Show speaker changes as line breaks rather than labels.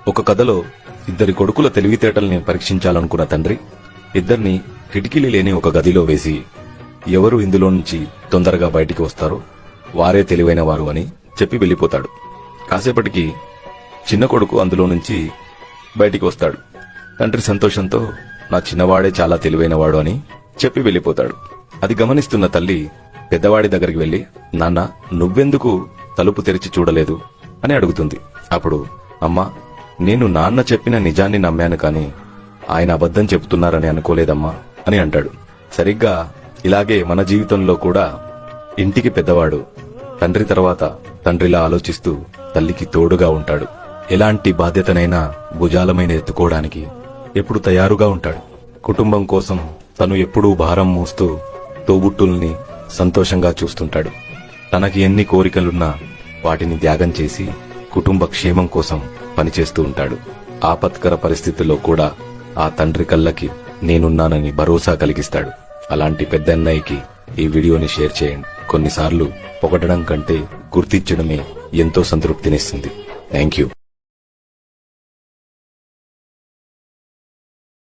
ఒక కథలో ఇద్దరి కొడుకుల తెలివితేటల్ని పరీక్షించాలనుకున్న తండ్రి ఇద్దరిని కిటికీలు లేని ఒక గదిలో వేసి ఎవరు ఇందులో నుంచి తొందరగా బయటికి వస్తారో వారే తెలివైన వారు అని చెప్పి వెళ్లిపోతాడు. కాసేపటికి చిన్న కొడుకు అందులో నుంచి బయటికి వస్తాడు. తండ్రి సంతోషంతో నా చిన్నవాడే చాలా తెలివైనవాడు అని చెప్పి వెళ్లిపోతాడు. అది గమనిస్తున్న తల్లి పెద్దవాడి దగ్గరికి వెళ్లి, నాన్న నువ్వెందుకు తలుపు తెరిచి చూడలేదు అని అడుగుతుంది. అప్పుడు అమ్మా, నేను నాన్న చెప్పిన నిజాన్ని నమ్మాను కాని ఆయన అబద్ధం చెబుతున్నారని అనుకోలేదమ్మా అని అంటాడు. సరిగ్గా ఇలాగే మన జీవితంలో కూడా ఇంటికి పెద్దవాడు తండ్రి తర్వాత తండ్రిలా ఆలోచిస్తూ తల్లికి తోడుగా ఉంటాడు. ఎలాంటి బాధ్యతనైనా భుజాలమైన ఎత్తుకోవడానికి ఎప్పుడు తయారుగా ఉంటాడు. కుటుంబం కోసం తను ఎప్పుడూ భారం మోస్తూ తోబుట్టుల్ని సంతోషంగా చూస్తుంటాడు. తనకి ఎన్ని కోరికలున్నా వాటిని త్యాగం చేసి కుటుంబ క్షేమం కోసం పనిచేస్తూ ఉంటాడు. ఆపత్కర పరిస్థితుల్లో కూడా ఆ తండ్రి కళ్ళకి నేనున్నానని భరోసా కలిగిస్తాడు. అలాంటి పెద్దన్నయ్యకి ఈ వీడియోని షేర్ చేయండి. కొన్నిసార్లు పొగడడం కంటే గుర్తించడమే ఎంతో సంతృప్తినిస్తుంది. Thank you.